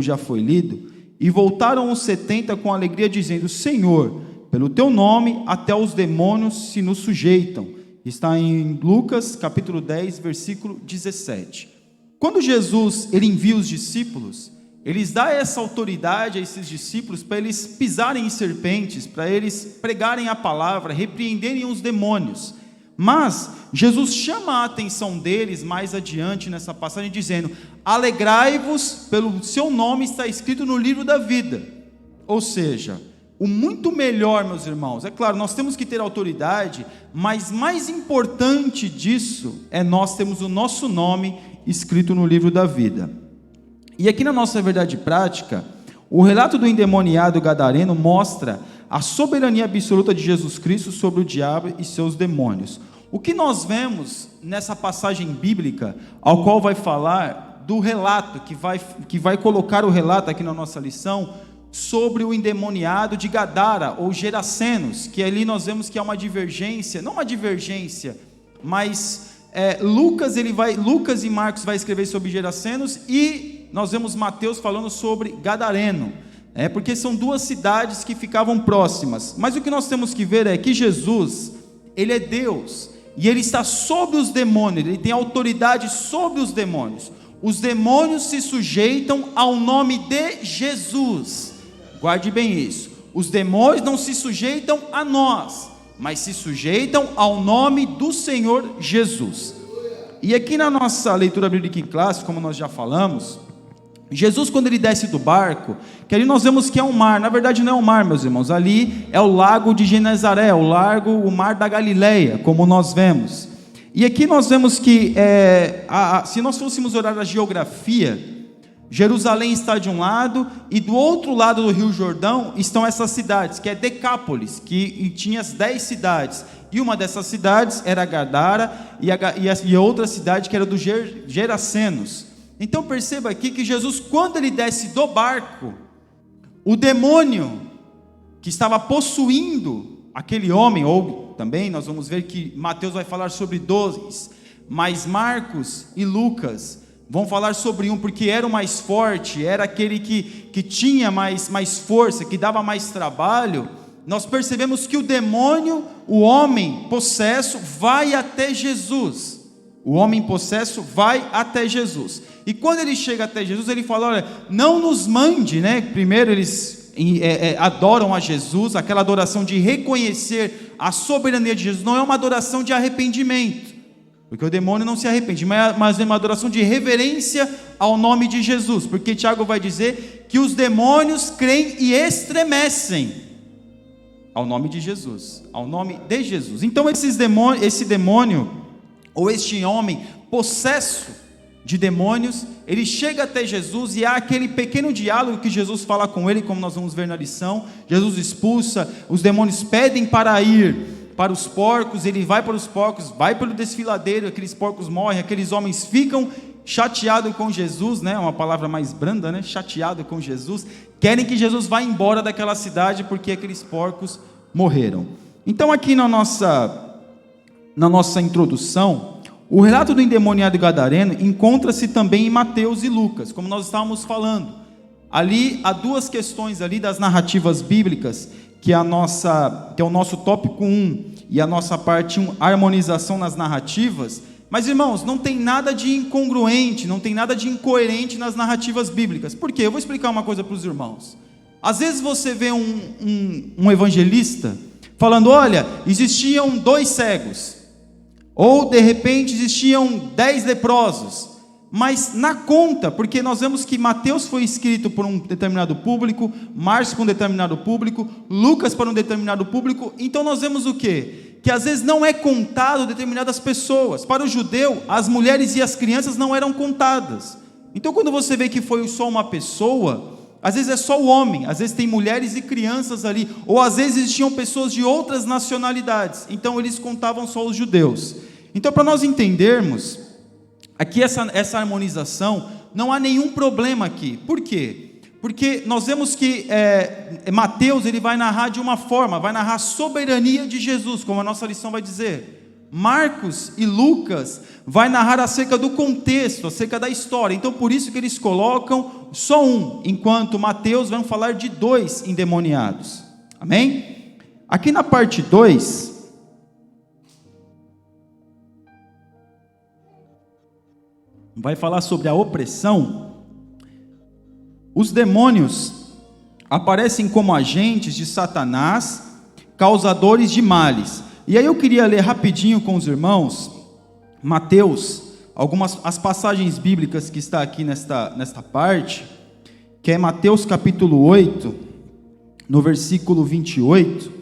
já foi lido, e voltaram os 70 com alegria, dizendo: Senhor, pelo teu nome até os demônios se nos sujeitam. Está em Lucas capítulo 10, versículo 17. Quando Jesus ele envia os discípulos, eles dão essa autoridade a esses discípulos para eles pisarem em serpentes, para eles pregarem a palavra, repreenderem os demônios. Mas Jesus chama a atenção deles mais adiante nessa passagem, dizendo: alegrai-vos, pelo seu nome está escrito no livro da vida. Ou seja, o muito melhor, meus irmãos, é claro, nós temos que ter autoridade, mas mais importante disso é nós termos o nosso nome escrito no livro da vida. E aqui na nossa verdade prática, o relato do endemoniado gadareno mostra a soberania absoluta de Jesus Cristo sobre o diabo e seus demônios. O que nós vemos nessa passagem bíblica, ao qual vai falar do relato, que vai colocar o relato aqui na nossa lição, sobre o endemoniado de Gadara, ou Gerasenos, que ali nós vemos que há uma divergência, não uma divergência, mas Lucas e Marcos vai escrever sobre Gerasenos, e nós vemos Mateus falando sobre Gadareno, porque são duas cidades que ficavam próximas. Mas o que nós temos que ver é que Jesus, ele é Deus, e ele está sobre os demônios, ele tem autoridade sobre os demônios. Os demônios se sujeitam ao nome de Jesus. Guarde bem isso. Os demônios não se sujeitam a nós, mas se sujeitam ao nome do Senhor Jesus. E aqui na nossa leitura bíblica em classe, como nós já falamos, Jesus, quando ele desce do barco, que ali nós vemos que é um mar, na verdade não é um mar, meus irmãos, ali é o lago de Genezaré, o mar da Galileia, como nós vemos. E aqui nós vemos que, se nós fôssemos olhar a geografia, Jerusalém está de um lado, e do outro lado do Rio Jordão estão essas cidades, que é Decápolis, que tinha as 10 cidades, e uma dessas cidades era Gadara, e a outra cidade que era dos Gerasenos. Então perceba aqui que Jesus, quando ele desce do barco, o demônio que estava possuindo aquele homem, ou também nós vamos ver que Mateus vai falar sobre 12, mas Marcos e Lucas vão falar sobre um, porque era o mais forte, era aquele que tinha mais força, que dava mais trabalho. Nós percebemos que o demônio, o homem possesso, vai até Jesus. O homem possesso vai até Jesus. E quando ele chega até Jesus, ele fala: olha, não nos mande, Primeiro eles adoram a Jesus, aquela adoração de reconhecer a soberania de Jesus, não é uma adoração de arrependimento, porque o demônio não se arrepende, mas é uma adoração de reverência ao nome de Jesus, porque Tiago vai dizer que os demônios creem e estremecem ao nome de Jesus, ao nome de Jesus. Então esse demônio, ou este homem possesso de demônios, ele chega até Jesus, e há aquele pequeno diálogo que Jesus fala com ele, como nós vamos ver na lição. Jesus expulsa, os demônios pedem para ir para os porcos, ele vai para os porcos, vai pelo desfiladeiro, aqueles porcos morrem, aqueles homens ficam chateados com Jesus, uma palavra mais branda, chateado com Jesus, querem que Jesus vá embora daquela cidade, porque aqueles porcos morreram. Então aqui na nossa introdução, o relato do endemoniado gadareno encontra-se também em Mateus e Lucas, como nós estávamos falando. Ali há duas questões ali das narrativas bíblicas, que é o nosso tópico 1 e a nossa parte 1, harmonização nas narrativas. Mas, irmãos, não tem nada de incongruente, não tem nada de incoerente nas narrativas bíblicas. Por quê? Eu vou explicar uma coisa para os irmãos. Às vezes você vê um evangelista falando: olha, existiam 2 cegos, ou de repente existiam 10 leprosos, mas na conta, porque nós vemos que Mateus foi escrito por um determinado público, Marcos para um determinado público, Lucas para um determinado público. Então nós vemos o quê? Que às vezes não é contado determinadas pessoas. Para o judeu, as mulheres e as crianças não eram contadas. Então quando você vê que foi só uma pessoa, às vezes é só o homem, às vezes tem mulheres e crianças ali, ou às vezes existiam pessoas de outras nacionalidades, então eles contavam só os judeus. Então, para nós entendermos aqui essa harmonização, não há nenhum problema aqui. Por quê? Porque nós vemos que Mateus ele vai narrar de uma forma, vai narrar a soberania de Jesus, como a nossa lição vai dizer. Marcos e Lucas vai narrar acerca do contexto, acerca da história. Então por isso que eles colocam só um, enquanto Mateus vai falar de 2 endemoniados. Amém? Aqui na parte 2, vai falar sobre a opressão. Os demônios aparecem como agentes de Satanás, causadores de males. E aí eu queria ler rapidinho com os irmãos, Mateus, as passagens bíblicas que está aqui nesta parte, que é Mateus capítulo 8, no versículo 28,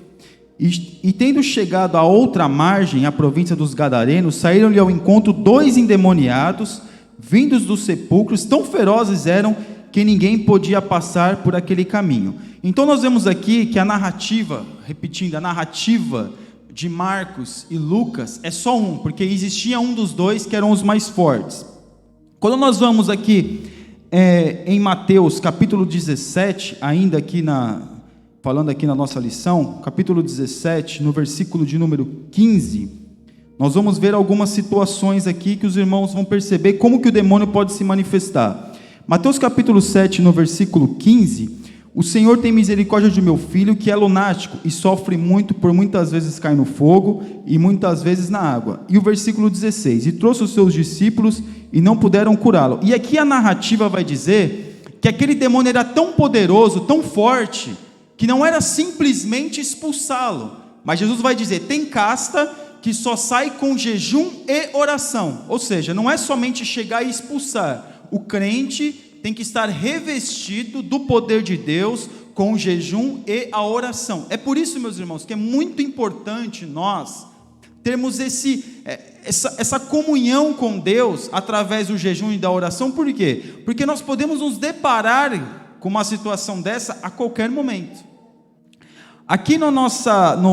e tendo chegado à outra margem, a província dos Gadarenos, saíram-lhe ao encontro 2 endemoniados, vindos dos sepulcros, tão ferozes eram que ninguém podia passar por aquele caminho. Então nós vemos aqui que a narrativa, repetindo, a narrativa de Marcos e Lucas é só um, porque existia um dos dois que eram os mais fortes. Quando nós vamos aqui em Mateus capítulo 17, ainda aqui falando aqui na nossa lição, capítulo 17, no versículo de número 15, nós vamos ver algumas situações aqui que os irmãos vão perceber como que o demônio pode se manifestar. Mateus capítulo 7, no versículo 15, o Senhor tem misericórdia de meu filho, que é lunático e sofre muito, por muitas vezes cai no fogo e muitas vezes na água. E o versículo 16, e trouxe os seus discípulos e não puderam curá-lo. E aqui a narrativa vai dizer que aquele demônio era tão poderoso, tão forte, que não era simplesmente expulsá-lo, mas Jesus vai dizer, tem casta que só sai com jejum e oração. Ou seja, não é somente chegar e expulsar. O crente tem que estar revestido do poder de Deus com o jejum e a oração. É por isso, meus irmãos, que é muito importante nós termos essa comunhão com Deus através do jejum e da oração. Por quê? Porque nós podemos nos deparar com uma situação dessa a qualquer momento. Aqui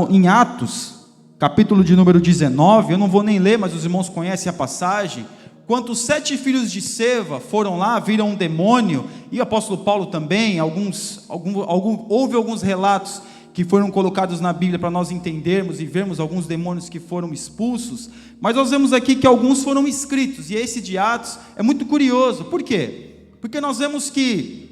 em Atos, capítulo de número 19, eu não vou nem ler, mas os irmãos conhecem a passagem. Quando os 7 filhos de Seva foram lá, viram um demônio, e o apóstolo Paulo também, houve alguns relatos que foram colocados na Bíblia para nós entendermos e vermos alguns demônios que foram expulsos, mas nós vemos aqui que alguns foram escritos, e esse de Atos é muito curioso. Por quê? Porque nós vemos que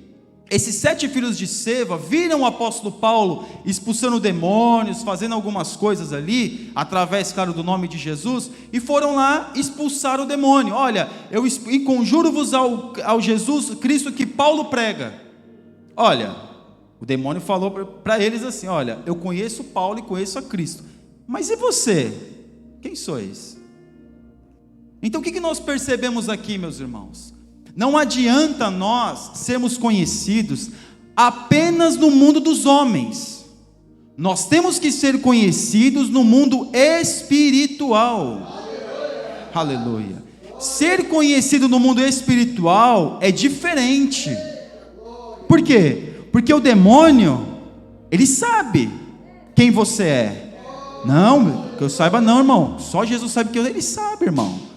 esses 7 filhos de Seva viram o apóstolo Paulo expulsando demônios, fazendo algumas coisas ali, através, claro, do nome de Jesus, e foram lá expulsar o demônio. Olha, eu conjuro-vos ao Jesus Cristo que Paulo prega. Olha, o demônio falou para eles assim, olha, eu conheço Paulo e conheço a Cristo, mas e você? Quem sois? Então o que nós percebemos aqui, meus irmãos? Não adianta nós sermos conhecidos apenas no mundo dos homens. Nós temos que ser conhecidos no mundo espiritual. Aleluia. Ser conhecido no mundo espiritual é diferente. Por quê? Porque o demônio, ele sabe quem você é. Não, que eu saiba não, irmão. Só Jesus sabe que ele sabe, irmão.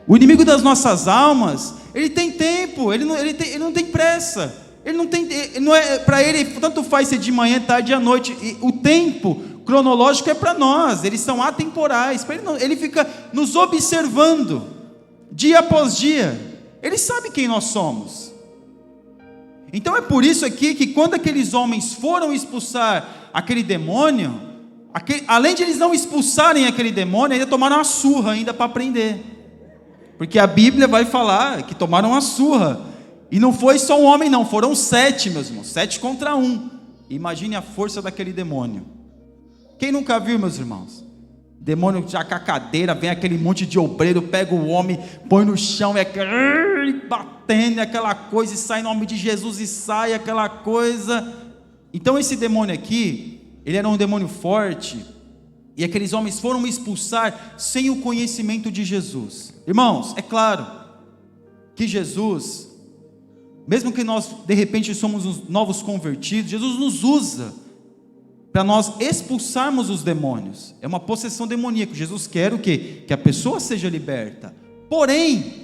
O inimigo das nossas almas, ele tem tempo, ele não tem pressa, para ele tanto faz ser de manhã, tarde e à noite, e o tempo cronológico é para nós, eles são atemporais, ele fica nos observando, dia após dia, ele sabe quem nós somos. Então é por isso aqui que quando aqueles homens foram expulsar aquele demônio, além de eles não expulsarem aquele demônio, ainda tomaram uma surra ainda para aprender. Porque a Bíblia vai falar que tomaram uma surra. E não foi só um homem não, foram 7, meus irmãos, 7 contra 1. Imagine a força daquele demônio. Quem nunca viu, meus irmãos? Demônio já com a cadeira, vem aquele monte de obreiro, pega o homem, põe no chão, batendo aquela coisa, e sai em nome de Jesus, e sai aquela coisa. Então esse demônio aqui, ele era um demônio forte, e aqueles homens foram expulsar sem o conhecimento de Jesus. Irmãos, é claro que Jesus, mesmo que nós de repente somos os novos convertidos, Jesus nos usa para nós expulsarmos os demônios. É uma possessão demoníaca. Jesus quer o quê? Que a pessoa seja liberta. Porém,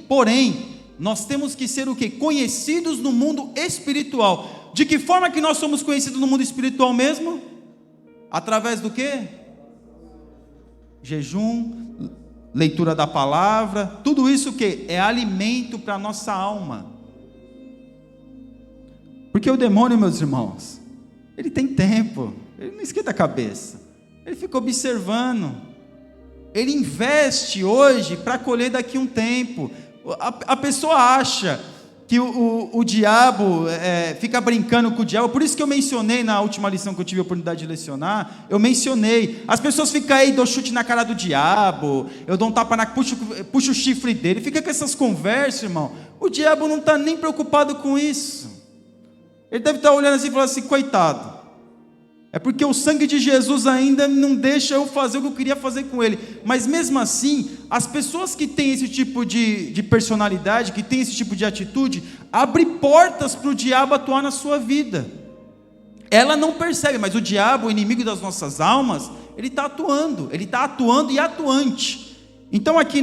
nós temos que ser o quê? Conhecidos no mundo espiritual. De que forma que nós somos conhecidos no mundo espiritual mesmo? Através do quê? Jejum, leitura da palavra, tudo isso que é alimento para a nossa alma. Porque o demônio, meus irmãos, ele tem tempo, ele não esquenta a cabeça, ele fica observando, ele investe hoje para colher daqui um tempo. A pessoa acha que o diabo fica brincando com o diabo. Por isso que eu mencionei na última lição que eu tive a oportunidade de lecionar, eu mencionei, as pessoas ficam aí, dou chute na cara do diabo, eu dou um tapa puxo o chifre dele, fica com essas conversas, irmão. O diabo não está nem preocupado com isso, ele deve estar olhando assim e falando assim, coitado, é porque o sangue de Jesus ainda não deixa eu fazer o que eu queria fazer com ele. Mas mesmo assim, as pessoas que têm esse tipo de personalidade, que têm esse tipo de atitude, abre portas para o diabo atuar na sua vida. Ela não percebe, mas o diabo, o inimigo das nossas almas, ele está atuando e atuante. Então aqui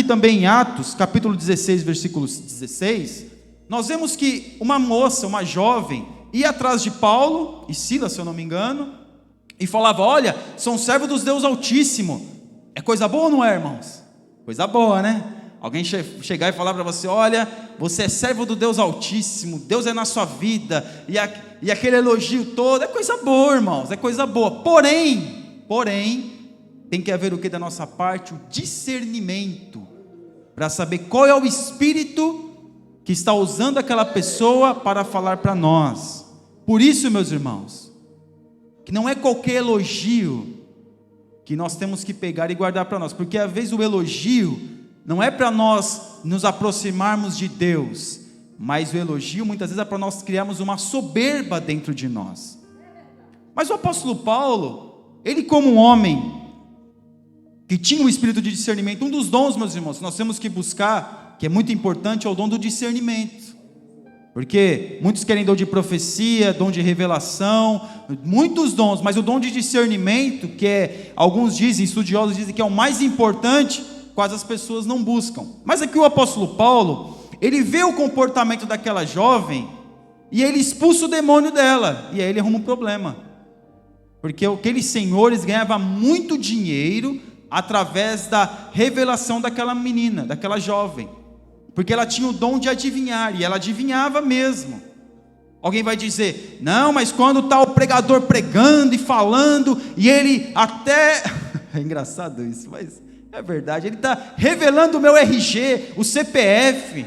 também em Atos, capítulo 16, versículo 16, nós vemos que uma moça, uma jovem, ia atrás de Paulo e Silas, se eu não me engano, e falava, olha, são servos dos Deus Altíssimo. É coisa boa ou não é, irmãos? Coisa boa, né? Alguém chegar e falar para você, olha, você é servo do Deus Altíssimo, Deus é na sua vida, e aquele elogio todo, é coisa boa, irmãos, é coisa boa. Porém, tem que haver o que da nossa parte? O discernimento, para saber qual é o espírito que está usando aquela pessoa para falar para nós. Por isso, meus irmãos, que não é qualquer elogio que nós temos que pegar e guardar para nós, porque às vezes o elogio não é para nós nos aproximarmos de Deus, mas o elogio muitas vezes é para nós criarmos uma soberba dentro de nós. Mas o apóstolo Paulo, ele como um homem que tinha o espírito de discernimento, um dos dons, meus irmãos, que nós temos que buscar, que é muito importante, é o dom do discernimento, porque muitos querem dom de profecia, dom de revelação, muitos dons, mas o dom de discernimento, que alguns dizem, estudiosos dizem que é o mais importante, quase as pessoas não buscam. Mas aqui o apóstolo Paulo, ele vê o comportamento daquela jovem, e ele expulsa o demônio dela, e aí ele arruma um problema, porque aqueles senhores ganhavam muito dinheiro, através da revelação daquela menina, daquela jovem, porque ela tinha o dom de adivinhar, e ela adivinhava mesmo. Alguém vai dizer, não, mas quando está o pregador pregando e falando, e ele até, é engraçado isso, mas é verdade, ele está revelando o meu RG, o CPF,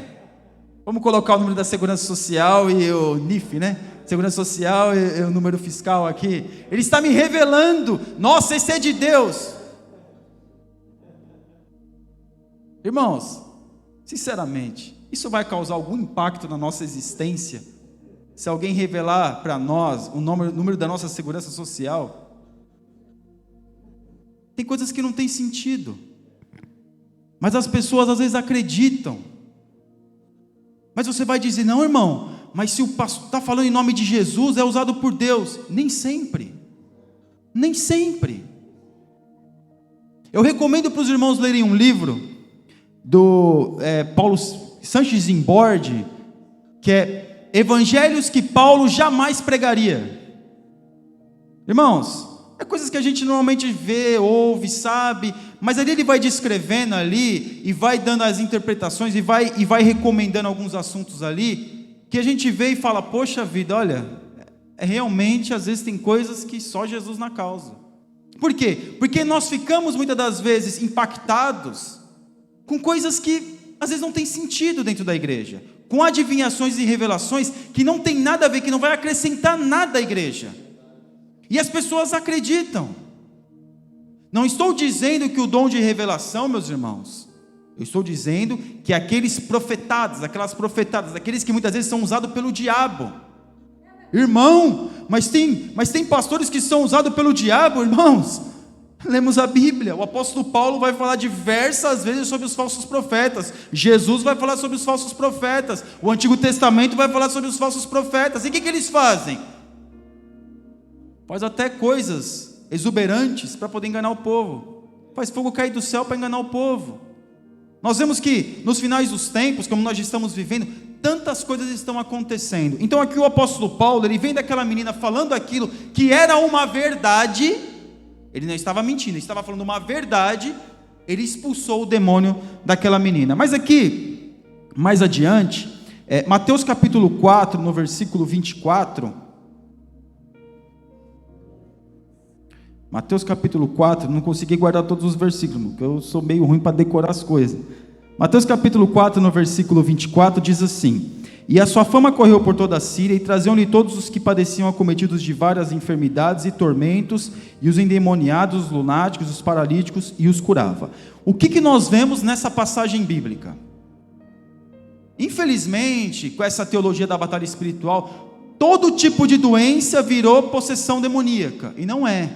vamos colocar o número da Segurança Social e o NIF, né? Segurança Social e o número fiscal aqui, ele está me revelando, nossa, esse é de Deus. Irmãos, sinceramente, isso vai causar algum impacto na nossa existência? Se alguém revelar para nós o número da nossa segurança social? Tem coisas que não tem sentido, mas as pessoas às vezes acreditam. Mas você vai dizer, não, irmão, mas se o pastor está falando em nome de Jesus, é usado por Deus. Nem sempre, nem sempre. Eu recomendo para os irmãos lerem um livro do Paulo Sanches Imbord, que é Evangelhos que Paulo jamais pregaria. Irmãos, é coisas que a gente normalmente vê, ouve, sabe, mas ali ele vai descrevendo ali, e vai dando as interpretações, e vai recomendando alguns assuntos ali, que a gente vê e fala, poxa vida, olha, realmente às vezes tem coisas que só Jesus na causa. Por quê? Porque nós ficamos muitas das vezes impactados com coisas que às vezes não tem sentido dentro da igreja, com adivinhações e revelações que não tem nada a ver, que não vai acrescentar nada à igreja, e as pessoas acreditam. Não estou dizendo que o dom de revelação, meus irmãos, eu estou dizendo que aqueles profetados, aquelas profetadas, aqueles que muitas vezes são usados pelo diabo. Irmão, mas tem pastores que são usados pelo diabo, irmãos. Lemos a Bíblia, o apóstolo Paulo vai falar diversas vezes sobre os falsos profetas, Jesus vai falar sobre os falsos profetas, o Antigo Testamento vai falar sobre os falsos profetas, e o que eles fazem? Faz até coisas exuberantes para poder enganar o povo, faz fogo cair do céu para enganar o povo. Nós vemos que nos finais dos tempos, como nós estamos vivendo, tantas coisas estão acontecendo. Então aqui o apóstolo Paulo, ele vem daquela menina falando aquilo que era uma verdade. Ele não estava mentindo, ele estava falando uma verdade, ele expulsou o demônio daquela menina. Mas aqui, mais adiante, Mateus capítulo 4, no versículo 24. Mateus capítulo 4, não consegui guardar todos os versículos, porque eu sou meio ruim para decorar as coisas. Mateus capítulo 4, no versículo 24, diz assim: E a sua fama correu por toda a Síria, e traziam-lhe todos os que padeciam acometidos de várias enfermidades e tormentos, e os endemoniados, os lunáticos, os paralíticos, e os curava. O que nós vemos nessa passagem bíblica? Infelizmente, com essa teologia da batalha espiritual, todo tipo de doença virou possessão demoníaca, e não é.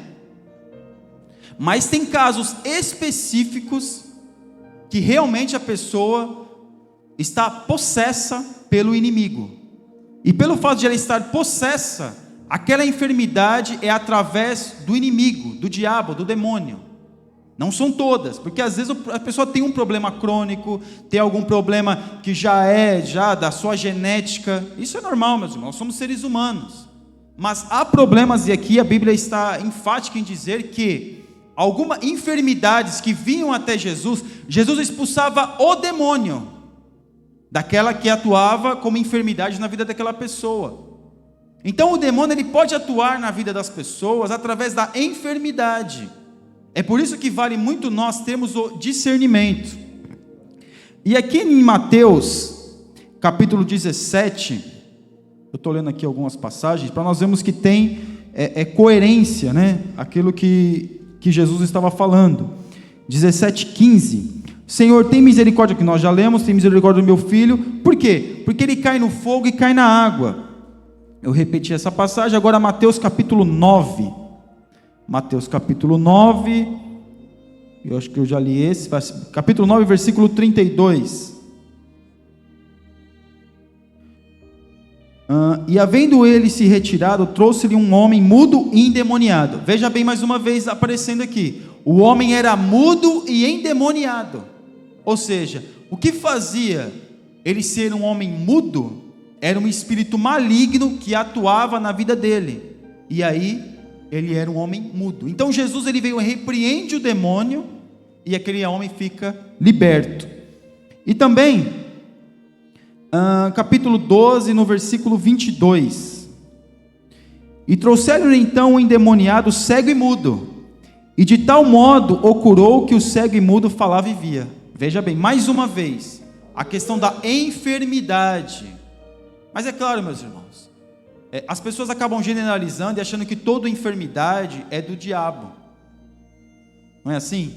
Mas tem casos específicos que realmente a pessoa está possessa pelo inimigo. E pelo fato de ela estar possessa, aquela enfermidade é através do inimigo, do diabo, do demônio. Não são todas, porque às vezes a pessoa tem um problema crônico, tem algum problema que já da sua genética. Isso é normal, meus irmãos, nós somos seres humanos. Mas há problemas, e aqui a Bíblia está enfática em dizer que algumas enfermidades que vinham até Jesus, Jesus expulsava o demônio daquela que atuava como enfermidade na vida daquela pessoa. Então o demônio ele pode atuar na vida das pessoas através da enfermidade. É por isso que vale muito nós termos o discernimento. E aqui em Mateus capítulo 17, eu estou lendo aqui algumas passagens, para nós vermos que tem coerência, né? Aquilo que Jesus estava falando. 17:15. Senhor, tem misericórdia, que nós já lemos, tem misericórdia do meu filho. Por quê? Porque ele cai no fogo e cai na água. Eu repeti essa passagem. Agora Mateus capítulo 9. Mateus capítulo 9. Eu acho que eu já li esse. Capítulo 9, versículo 32. E havendo ele se retirado, trouxe-lhe um homem mudo e endemoniado. Veja bem mais uma vez aparecendo aqui. O homem era mudo e endemoniado. Ou seja, o que fazia ele ser um homem mudo era um espírito maligno que atuava na vida dele. E aí ele era um homem mudo. Então Jesus ele veio e repreende o demônio e aquele homem fica liberto. E também capítulo 12, no versículo 22. E trouxeram-lhe então o endemoniado cego e mudo, e de tal modo o curou que o cego e mudo falava e via. Veja bem, mais uma vez, a questão da enfermidade. Mas é claro, meus irmãos, as pessoas acabam generalizando e achando que toda enfermidade é do diabo. Não é assim?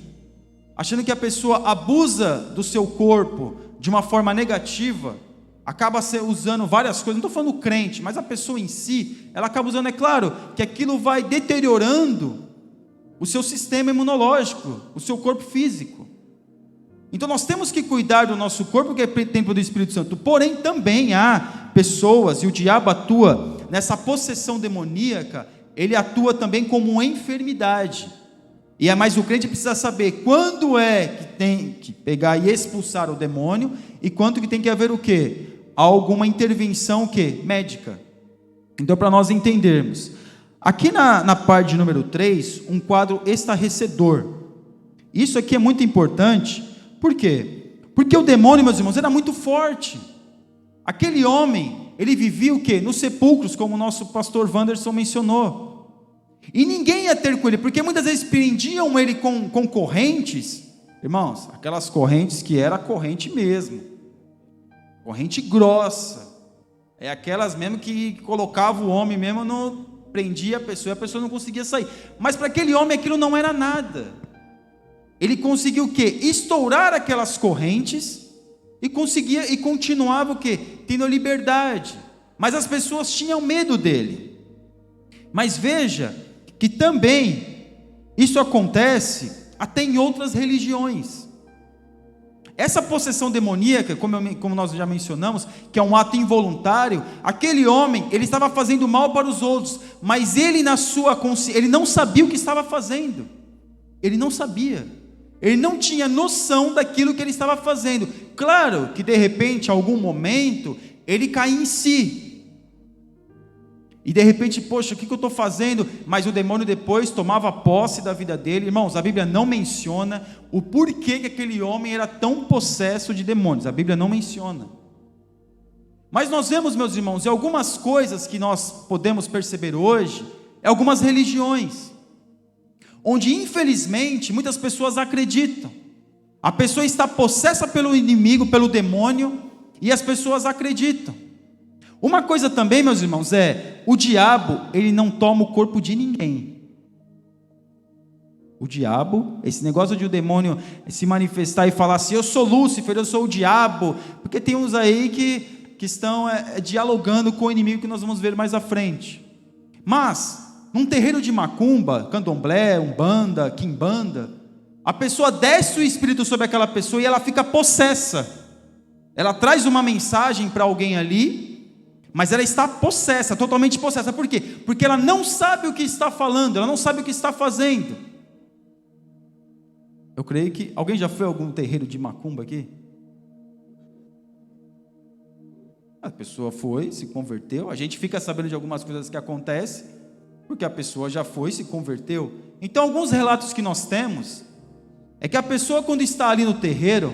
Achando que a pessoa abusa do seu corpo de uma forma negativa, acaba usando várias coisas, não estou falando crente, mas a pessoa em si, ela acaba usando, é claro, que aquilo vai deteriorando o seu sistema imunológico, o seu corpo físico. Então nós temos que cuidar do nosso corpo, que é templo do Espírito Santo, porém também há pessoas, e o diabo atua nessa possessão demoníaca, ele atua também como uma enfermidade. E mais o crente precisa saber quando é que tem que pegar e expulsar o demônio, e quando que tem que haver o quê? Alguma intervenção o quê? Médica. Então, para nós entendermos, aqui na parte número 3, um quadro estarrecedor. Isso aqui é muito importante, por quê? Porque o demônio, meus irmãos, era muito forte. Aquele homem, ele vivia o quê? Nos sepulcros, como o nosso pastor Wanderson mencionou. E ninguém ia ter com ele, porque muitas vezes prendiam ele com correntes, irmãos, aquelas correntes que era corrente mesmo, corrente grossa, é aquelas mesmo que colocava o homem mesmo, prendia a pessoa e a pessoa não conseguia sair. Mas para aquele homem aquilo não era nada. Ele conseguiu o quê? Estourar aquelas correntes e conseguia e continuava o quê? Tendo liberdade. Mas as pessoas tinham medo dele. Mas veja que também isso acontece até em outras religiões. Essa possessão demoníaca, como nós já mencionamos, que é um ato involuntário, aquele homem, ele estava fazendo mal para os outros, mas ele na sua consciência, ele não sabia o que estava fazendo. Ele não sabia. Ele não tinha noção daquilo que ele estava fazendo. Claro que de repente, em algum momento, ele caía em si. E de repente, poxa, o que eu estou fazendo? Mas o demônio depois tomava posse da vida dele. Irmãos, a Bíblia não menciona o porquê que aquele homem era tão possesso de demônios. A Bíblia não menciona. Mas nós vemos, meus irmãos, e algumas coisas que nós podemos perceber hoje, algumas religiões, onde infelizmente muitas pessoas acreditam. A pessoa está possessa pelo inimigo, pelo demônio, e as pessoas acreditam. Uma coisa também, meus irmãos, o diabo, ele não toma o corpo de ninguém. O diabo, esse negócio de o demônio se manifestar e falar assim, eu sou Lúcifer, eu sou o diabo, porque tem uns aí que estão dialogando com o inimigo que nós vamos ver mais à frente. Mas, num terreiro de macumba, candomblé, umbanda, quimbanda, a pessoa desce o espírito sobre aquela pessoa e ela fica possessa. Ela traz uma mensagem para alguém ali, mas ela está possessa, totalmente possessa. Por quê? Porque ela não sabe o que está falando, ela não sabe o que está fazendo. Eu creio que... Alguém já foi a algum terreiro de macumba aqui? A pessoa foi, se converteu. A gente fica sabendo de algumas coisas que acontecem, porque a pessoa já foi, se converteu. Então, alguns relatos que nós temos, é que a pessoa quando está ali no terreiro,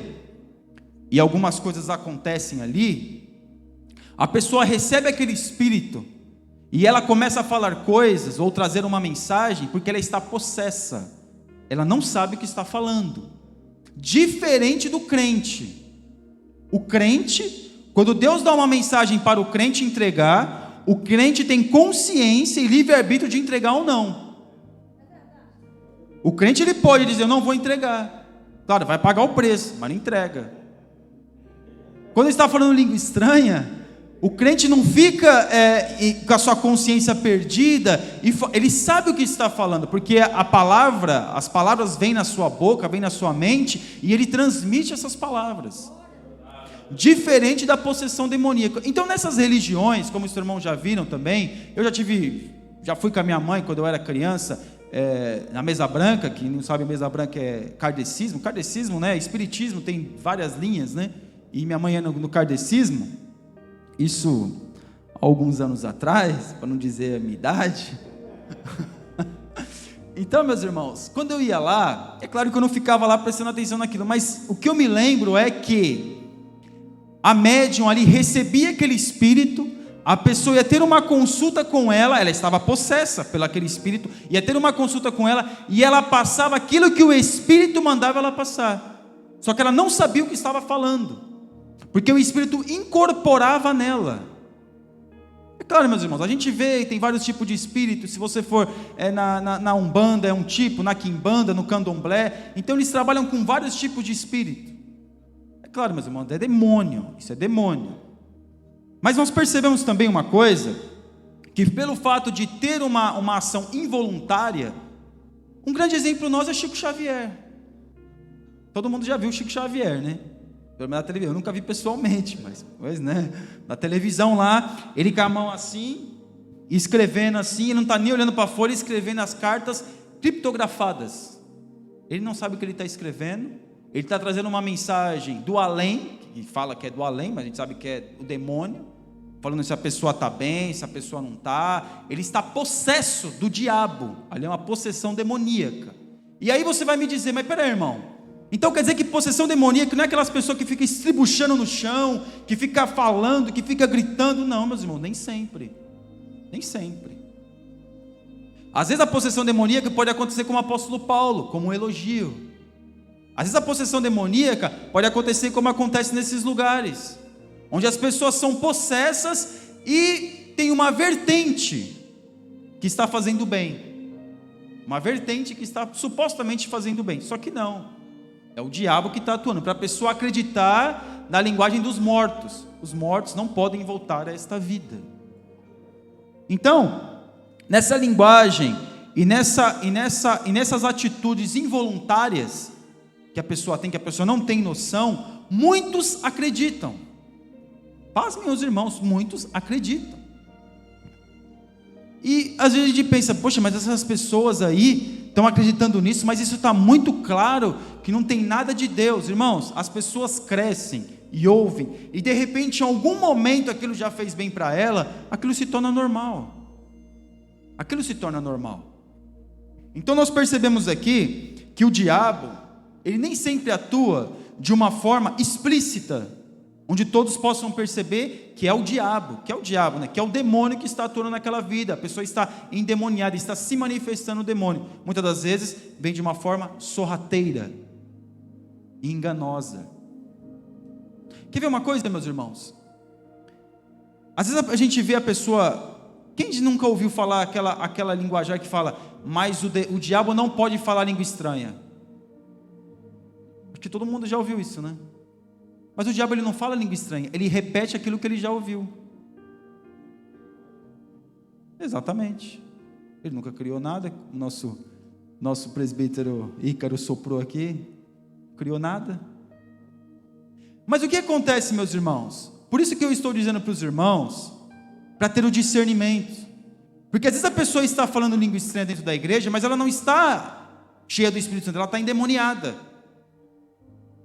e algumas coisas acontecem ali, a pessoa recebe aquele espírito, e ela começa a falar coisas, ou trazer uma mensagem, porque ela está possessa, ela não sabe o que está falando, diferente do crente. O crente, quando Deus dá uma mensagem para o crente entregar, o crente tem consciência e livre-arbítrio de entregar ou não. O crente ele pode dizer, eu não vou entregar, claro, vai pagar o preço, mas não entrega. Quando ele está falando língua estranha, o crente não fica com a sua consciência perdida, ele sabe o que está falando, porque as palavras vêm na sua boca, vêm na sua mente, e ele transmite essas palavras, diferente da possessão demoníaca. Então nessas religiões, como os irmãos já viram também, eu já fui com a minha mãe quando eu era criança, na mesa branca, quem não sabe a mesa branca é kardecismo, né, espiritismo, tem várias linhas, né, e minha mãe é no kardecismo, isso há alguns anos atrás, para não dizer a minha idade. Então, meus irmãos, quando eu ia lá, é claro que eu não ficava lá prestando atenção naquilo, mas o que eu me lembro é que a médium ali recebia aquele espírito, a pessoa ia ter uma consulta com ela estava possessa pelo aquele espírito, ia ter uma consulta com ela, e ela passava aquilo que o espírito mandava ela passar, só que ela não sabia o que estava falando, porque o espírito incorporava nela. É claro, meus irmãos, a gente vê, tem vários tipos de espírito. Se você for na umbanda é um tipo, na quimbanda, no candomblé, então eles trabalham com vários tipos de espírito. É claro, meus irmãos, é demônio, isso é demônio. Mas nós percebemos também uma coisa, que pelo fato de ter uma ação involuntária, um grande exemplo nosso é Chico Xavier. Todo mundo já viu Chico Xavier, né? Pelo menos na televisão, eu nunca vi pessoalmente, mas né, na televisão lá, ele com a mão assim, escrevendo assim, ele não está nem olhando para fora, escrevendo as cartas criptografadas. Ele não sabe o que ele está escrevendo, ele está trazendo uma mensagem do além, que fala que é do além, mas a gente sabe que é o demônio, falando se a pessoa está bem, se a pessoa não está, ele está possesso do diabo, ali é uma possessão demoníaca. E aí você vai me dizer, mas peraí, irmão, então quer dizer que possessão demoníaca não é aquelas pessoas que ficam estribuchando no chão, que fica falando, que fica gritando? Não, meus irmãos, nem sempre. Às vezes a possessão demoníaca pode acontecer como o apóstolo Paulo, como um elogio. Às vezes a possessão demoníaca pode acontecer como acontece nesses lugares, onde as pessoas são possessas e tem uma vertente que está fazendo bem, uma vertente que está supostamente fazendo bem, só que não. É o diabo que está atuando, para a pessoa acreditar na linguagem dos mortos. Os mortos não podem voltar a esta vida. Então, nessa linguagem e nessas atitudes involuntárias que a pessoa tem, que a pessoa não tem noção, muitos acreditam. Pasmem os irmãos, muitos acreditam. E às vezes a gente pensa, poxa, mas essas pessoas aí estão acreditando nisso, mas isso está muito claro que não tem nada de Deus. Irmãos, as pessoas crescem e ouvem, e de repente em algum momento aquilo já fez bem para ela, aquilo se torna normal. aquilo se torna normal. Então nós percebemos aqui que o diabo, ele nem sempre atua de uma forma explícita, onde todos possam perceber que é o diabo, né? Que é o demônio que está atuando naquela vida, a pessoa está endemoniada, está se manifestando o demônio. Muitas das vezes vem de uma forma sorrateira e enganosa. Quer ver uma coisa, meus irmãos? Às vezes a gente vê a pessoa, quem nunca ouviu falar aquela linguajar que fala, mas o diabo não pode falar língua estranha? Acho que todo mundo já ouviu isso, né? Mas o diabo, ele não fala língua estranha, ele repete aquilo que ele já ouviu. Exatamente. Ele nunca criou nada, nosso presbítero Ícaro soprou aqui, criou nada. Mas o que acontece, meus irmãos? Por isso que eu estou dizendo para os irmãos, para ter o discernimento. Porque às vezes a pessoa está falando língua estranha dentro da igreja, mas ela não está cheia do Espírito Santo, ela está endemoniada.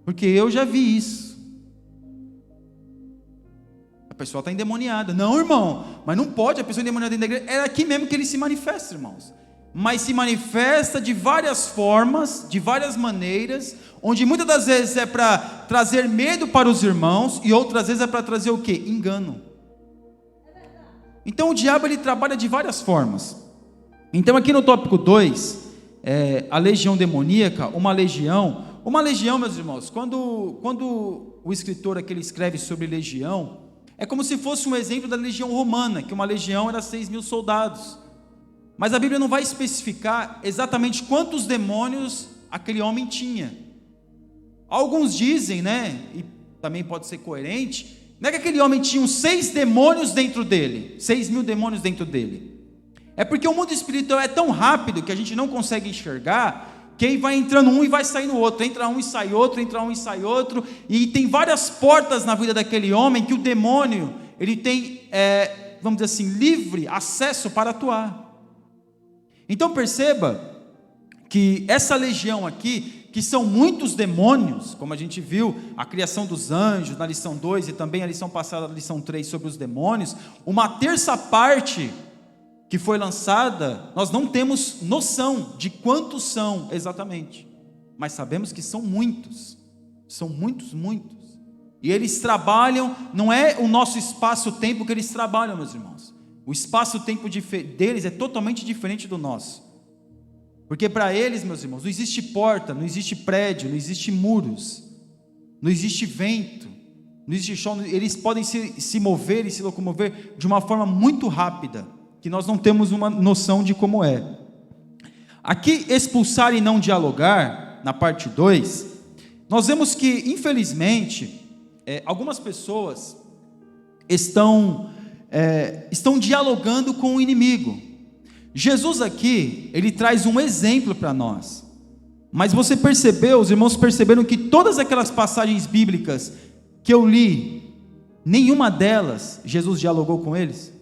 Porque eu já vi isso. A pessoa está endemoniada. Não, irmão, mas não pode a pessoa endemoniada dentro da igreja. É aqui mesmo que ele se manifesta, irmãos. Mas se manifesta de várias formas, de várias maneiras, onde muitas das vezes é para trazer medo para os irmãos, e outras vezes é para trazer o quê? Engano. Então o diabo, ele trabalha de várias formas. Então aqui no tópico 2, a legião demoníaca, uma legião, meus irmãos, quando o escritor aqui ele escreve sobre legião, é como se fosse um exemplo da legião romana, que uma legião era 6.000 soldados. Mas a Bíblia não vai especificar exatamente quantos demônios aquele homem tinha. Alguns dizem, né, e também pode ser coerente, não é que aquele homem tinha 6 demônios dentro dele, 6.000 demônios dentro dele. É porque o mundo espiritual é tão rápido que a gente não consegue enxergar, que aí vai entrando um e vai saindo outro, entra um e sai outro, entra um e sai outro, e tem várias portas na vida daquele homem que o demônio, ele tem, vamos dizer assim, livre acesso para atuar. Então perceba que essa legião aqui, que são muitos demônios, como a gente viu, a criação dos anjos na lição 2 e também a lição passada, na lição 3, sobre os demônios, uma terça parte que foi lançada, nós não temos noção de quantos são exatamente, mas sabemos que são muitos, muitos, e eles trabalham, não é o nosso espaço-tempo que eles trabalham, meus irmãos, o espaço-tempo deles é totalmente diferente do nosso, porque para eles, meus irmãos, não existe porta, não existe prédio, não existe muros, não existe vento, não existe chão, eles podem se mover e se locomover de uma forma muito rápida, que nós não temos uma noção de como é. Aqui, expulsar e não dialogar, na parte 2, nós vemos que, infelizmente, algumas pessoas estão dialogando com o inimigo. Jesus aqui, ele traz um exemplo para nós, mas você percebeu, os irmãos perceberam que todas aquelas passagens bíblicas que eu li, nenhuma delas Jesus dialogou com eles?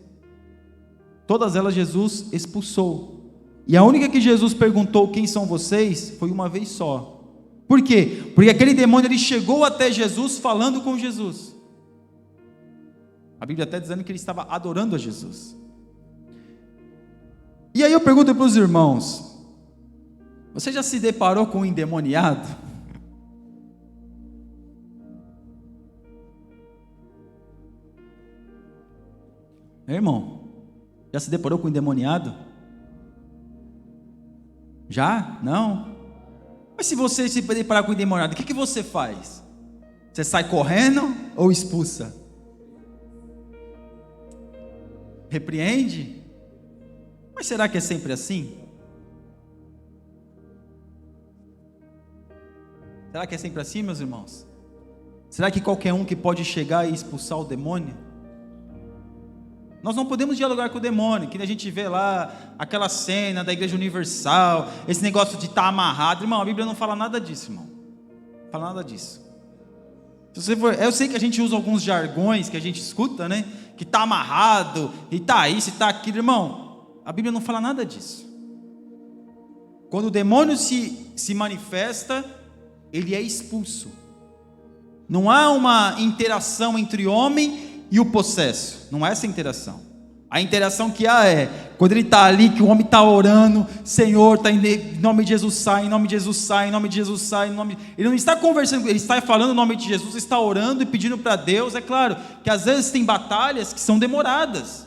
Todas elas Jesus expulsou, e a única que Jesus perguntou quem são vocês, foi uma vez só. Por quê? Porque aquele demônio, ele chegou até Jesus falando com Jesus, a Bíblia até dizendo que ele estava adorando a Jesus. E aí eu pergunto para os irmãos, você já se deparou com um endemoniado? Irmão, já se deparou com um endemoniado? Já? Não? Mas se você se deparar com um endemoniado, o que você faz? Você sai correndo ou expulsa? Repreende? Mas será que é sempre assim? Será que é sempre assim, meus irmãos? Será que qualquer um que pode chegar e expulsar o demônio? Nós não podemos dialogar com o demônio, que a gente vê lá, aquela cena da Igreja Universal, esse negócio de estar amarrado. Irmão, a Bíblia não fala nada disso, irmão. Não fala nada disso. Se você for, eu sei que a gente usa alguns jargões que a gente escuta, né? Que está amarrado, e está isso, e está aquilo. Irmão, a Bíblia não fala nada disso. Quando o demônio se manifesta, ele é expulso. Não há uma interação entre o homem e o possesso. Não há essa interação. A interação que há é, quando ele está ali, que o homem está orando, Senhor, está em nome de Jesus sai, em nome de Jesus sai, em nome de Jesus sai, ele não está conversando, ele está falando em nome de Jesus, está orando e pedindo para Deus. É claro que às vezes tem batalhas que são demoradas.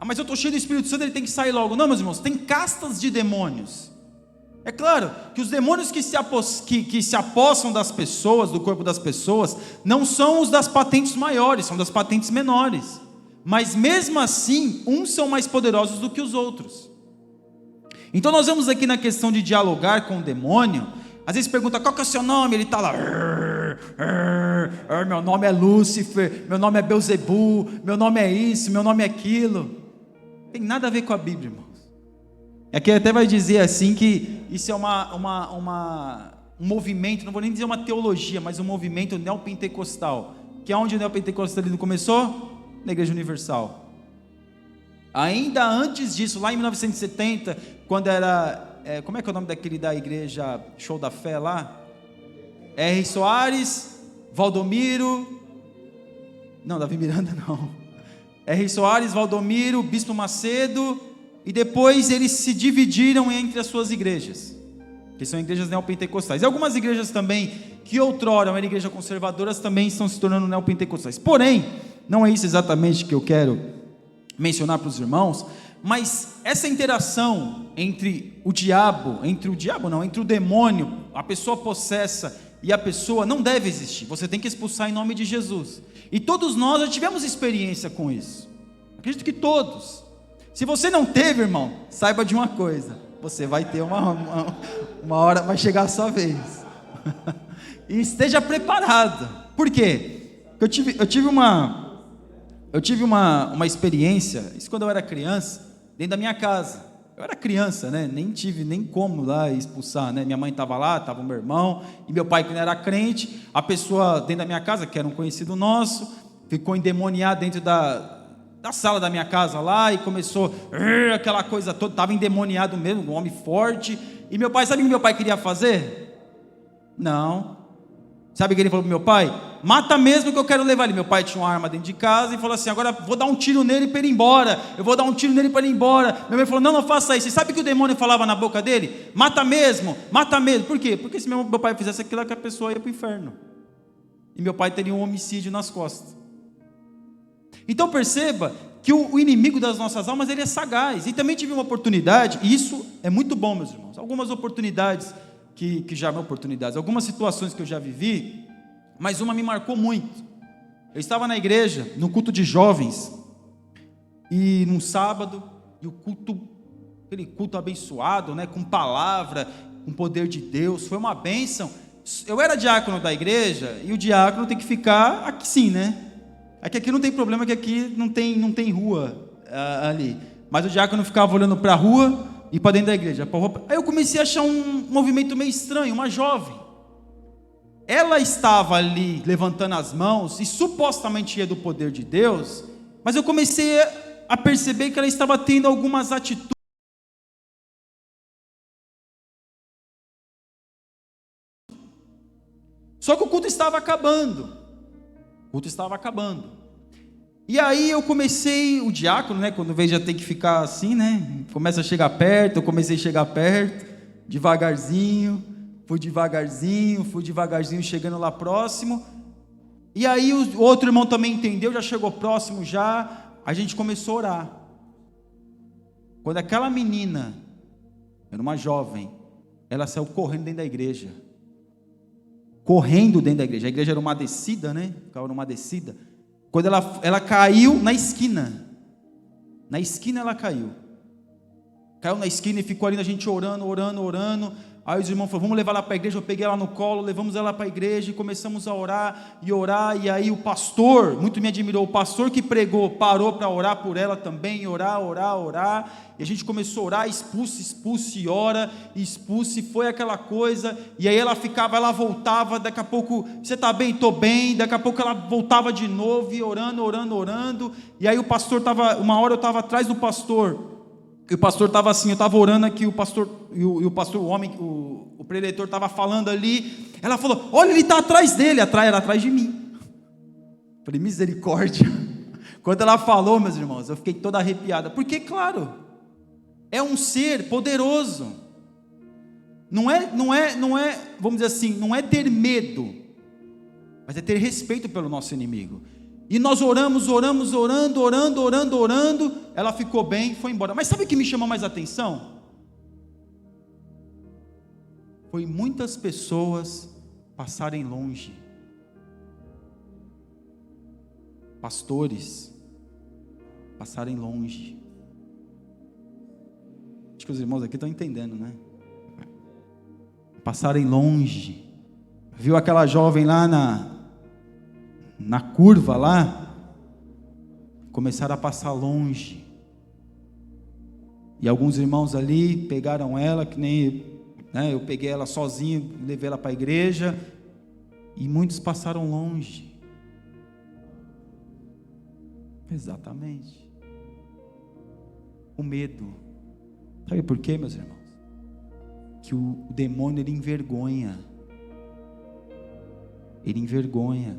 Mas eu estou cheio do Espírito Santo, ele tem que sair logo. Não, meus irmãos, tem castas de demônios. É claro que os demônios que se apossam das pessoas, do corpo das pessoas, não são os das patentes maiores, são das patentes menores. Mas mesmo assim, uns são mais poderosos do que os outros. Então nós vemos aqui na questão de dialogar com o demônio. Às vezes pergunta, qual que é o seu nome? Ele está lá, meu nome é Lúcifer, meu nome é Belzebu, meu nome é isso, meu nome é aquilo. Não tem nada a ver com a Bíblia, irmãos. Aqui até vai dizer assim que isso é um movimento, não vou nem dizer uma teologia, mas um movimento neopentecostal. Que é onde o neopentecostalismo começou? Na Igreja Universal. Ainda antes disso, lá em 1970, quando era, como é que é o nome daquele da igreja Show da Fé lá? R. Soares, Valdomiro, não, Davi Miranda não, R. Soares, Valdomiro, Bispo Macedo, e depois eles se dividiram entre as suas igrejas, que são igrejas neopentecostais. E algumas igrejas também, que outrora eram igrejas conservadoras, também estão se tornando neopentecostais. Porém, não é isso exatamente que eu quero mencionar para os irmãos, mas essa interação entre o demônio, a pessoa possessa e a pessoa não deve existir. Você tem que expulsar em nome de Jesus. E todos nós já tivemos experiência com isso. Acredito que todos. Se você não teve, irmão, saiba de uma coisa: você vai ter uma hora, vai chegar a sua vez. E esteja preparado. Por quê? Eu tive uma experiência, isso quando eu era criança, dentro da minha casa. Eu era criança, né? Nem tive nem como lá expulsar, né? Minha mãe estava lá, estava o meu irmão, e meu pai, que não era crente. A pessoa dentro da minha casa, que era um conhecido nosso, ficou endemoniado dentro da sala da minha casa lá, e começou aquela coisa toda, estava endemoniado mesmo, um homem forte. E meu pai, sabe o que meu pai queria fazer? Não. Sabe o que ele falou para meu pai? Mata mesmo, que eu quero levar ele. Meu pai tinha uma arma dentro de casa e falou assim: agora vou dar um tiro nele para ele ir embora. Eu vou dar um tiro nele para ele ir embora. Meu pai falou: não faça isso. E sabe o que o demônio falava na boca dele? Mata mesmo, mata mesmo. Por quê? Porque se meu pai fizesse aquilo, que a pessoa ia para o inferno. E meu pai teria um homicídio nas costas. Então perceba que o inimigo das nossas almas, ele é sagaz. E também tive uma oportunidade, e isso é muito bom, meus irmãos. Algumas oportunidades algumas situações que eu já vivi, mas uma me marcou muito. Eu estava na igreja, no culto de jovens, e num sábado, e aquele culto abençoado, né, com palavra, com poder de Deus, foi uma bênção. Eu era diácono da igreja, e o diácono tem que ficar aqui sim, né? Aqui não tem problema, que aqui não tem rua ali, mas o diácono ficava olhando para a rua, e para dentro da igreja. Aí eu comecei a achar um movimento meio estranho. Uma jovem, ela estava ali levantando as mãos e supostamente cheia do poder de Deus, mas eu comecei a perceber que ela estava tendo algumas atitudes. Só que o culto estava acabando. E aí eu comecei, o diácono, né, quando veio já tem que ficar assim, né, começa a chegar perto. Eu comecei a chegar perto, devagarzinho, fui devagarzinho, chegando lá próximo. E aí o outro irmão também entendeu, já chegou próximo já, a gente começou a orar. Quando aquela menina, era uma jovem, ela saiu correndo dentro da igreja. A igreja era uma descida, né, ficava numa descida. Quando ela caiu na esquina ela caiu na esquina e ficou ali a gente orando. Aí os irmãos falaram: vamos levar ela para a igreja. Eu peguei ela no colo, levamos ela para a igreja e começamos a orar. E aí o pastor, muito me admirou, o pastor que pregou parou para orar por ela também, e orar. E a gente começou a orar: expulse, e ora, expulse, foi aquela coisa. E aí ela voltava, daqui a pouco: você está bem? Estou bem. Daqui a pouco ela voltava de novo, e orando. E aí o pastor uma hora eu estava atrás do pastor. E o pastor estava assim, eu estava orando aqui, o pastor, o preletor estava falando ali. Ela falou: olha, ele está atrás dele. Era atrás de mim. Falei: misericórdia. Quando ela falou, meus irmãos, eu fiquei toda arrepiada, porque, claro, é um ser poderoso, não é, vamos dizer assim, não é ter medo, mas é ter respeito pelo nosso inimigo. E nós oramos, orando, ela ficou bem, foi embora. Mas sabe o que me chamou mais atenção? Foi muitas pessoas passarem longe, pastores passarem longe. Acho que os irmãos aqui estão entendendo, né? Passarem longe. Viu aquela jovem lá na curva lá? Começaram a passar longe. E alguns irmãos ali pegaram ela, que nem, né, eu peguei ela sozinho, levei ela para a igreja, e muitos passaram longe. Exatamente. O medo. Sabe por quê, meus irmãos? Que o demônio, ele envergonha. Ele envergonha.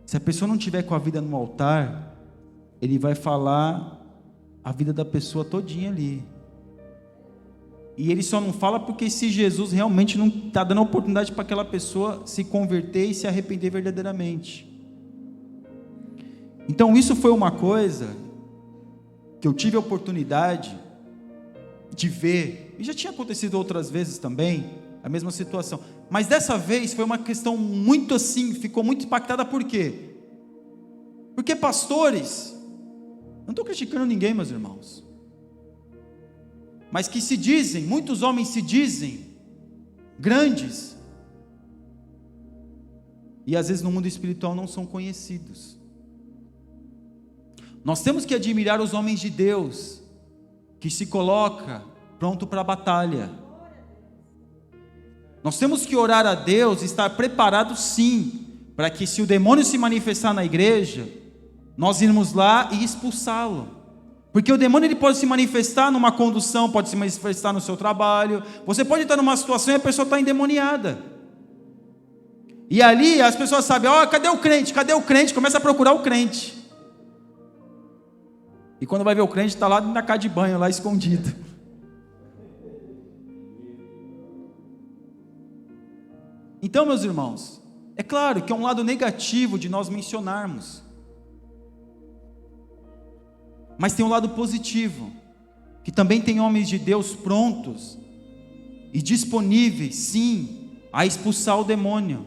Se a pessoa não tiver com a vida no altar, ele vai falar a vida da pessoa todinha ali. E ele só não fala porque se Jesus realmente não está dando a oportunidade para aquela pessoa se converter e se arrepender verdadeiramente. Então isso foi uma coisa que eu tive a oportunidade de ver, e já tinha acontecido outras vezes também, a mesma situação, mas dessa vez foi uma questão muito assim, ficou muito impactada. Por quê? Porque pastores, não estou criticando ninguém, meus irmãos, mas que se dizem, muitos homens se dizem grandes, e às vezes no mundo espiritual não são conhecidos. Nós temos que admirar os homens de Deus, que se coloca pronto para a batalha. Nós temos que orar a Deus, estar preparado sim, para que se o demônio se manifestar na igreja, nós irmos lá e expulsá-lo. Porque o demônio, ele pode se manifestar numa condução, pode se manifestar no seu trabalho, você pode estar numa situação e a pessoa está endemoniada. E ali as pessoas sabem, cadê o crente? Cadê o crente? Começa a procurar o crente. E quando vai ver o crente, está lá na casa de banho, lá escondido. Então, meus irmãos, é claro que é um lado negativo de nós mencionarmos, mas tem um lado positivo, que também tem homens de Deus prontos e disponíveis, sim, a expulsar o demônio,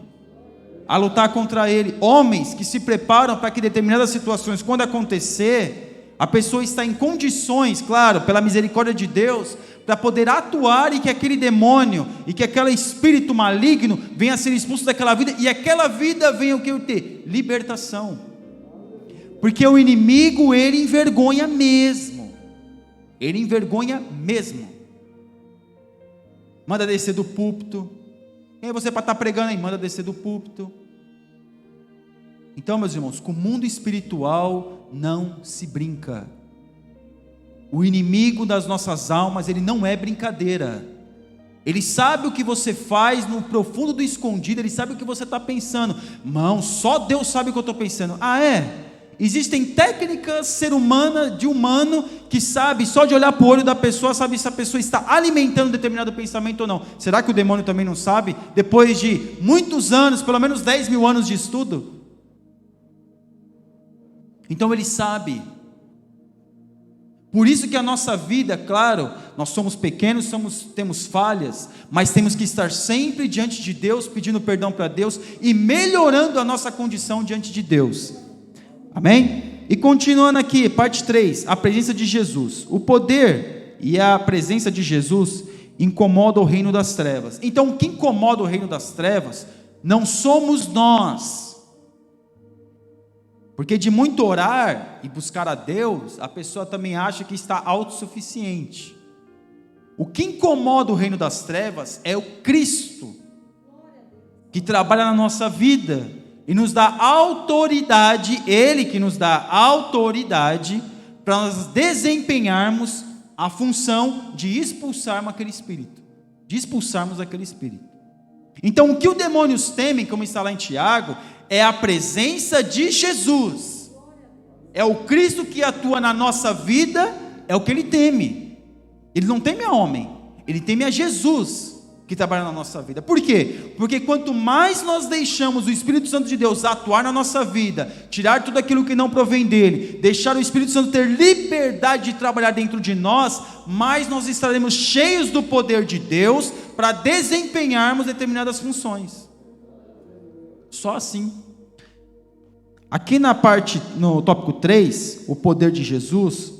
a lutar contra ele. Homens que se preparam para que determinadas situações, quando acontecer, a pessoa está em condições, claro, pela misericórdia de Deus, para poder atuar e que aquele demônio e que aquele espírito maligno venha a ser expulso daquela vida, e aquela vida venha o que ter? Libertação. Porque o inimigo, ele envergonha mesmo. Ele envergonha mesmo. Manda descer do púlpito. Quem é você para estar pregando aí? Manda descer do púlpito. Então, meus irmãos, com o mundo espiritual não se brinca. O inimigo das nossas almas, ele não é brincadeira. Ele sabe o que você faz no profundo do escondido, ele sabe o que você está pensando. Irmão, só Deus sabe o que eu estou pensando. Existem técnicas de humano, que sabe, só de olhar para o olho da pessoa, sabe se a pessoa está alimentando determinado pensamento ou não. Será que o demônio também não sabe? Depois de muitos anos, pelo menos 10 mil anos de estudo. Então ele sabe. Por isso que a nossa vida, claro, nós somos pequenos, temos falhas, mas temos que estar sempre diante de Deus, pedindo perdão para Deus e melhorando a nossa condição diante de Deus. Amém? E continuando aqui, parte 3, a presença de Jesus. O poder e a presença de Jesus incomoda o reino das trevas. Então, o que incomoda o reino das trevas não somos nós. Porque de muito orar e buscar a Deus, a pessoa também acha que está autossuficiente. O que incomoda o reino das trevas é o Cristo, que trabalha na nossa vida e nos dá autoridade, Ele que nos dá autoridade para nós desempenharmos a função de expulsarmos aquele espírito. Então, o que os demônios temem, como está lá em Tiago, é a presença de Jesus. é o Cristo que atua na nossa vida, é o que ele teme. Ele não teme a homem, ele teme a Jesus que trabalha na nossa vida. Por quê? Porque quanto mais nós deixamos o Espírito Santo de Deus atuar na nossa vida, tirar tudo aquilo que não provém dele, deixar o Espírito Santo ter liberdade de trabalhar dentro de nós, mais nós estaremos cheios do poder de Deus para desempenharmos determinadas funções. Só assim. Aqui no tópico 3, o poder de Jesus,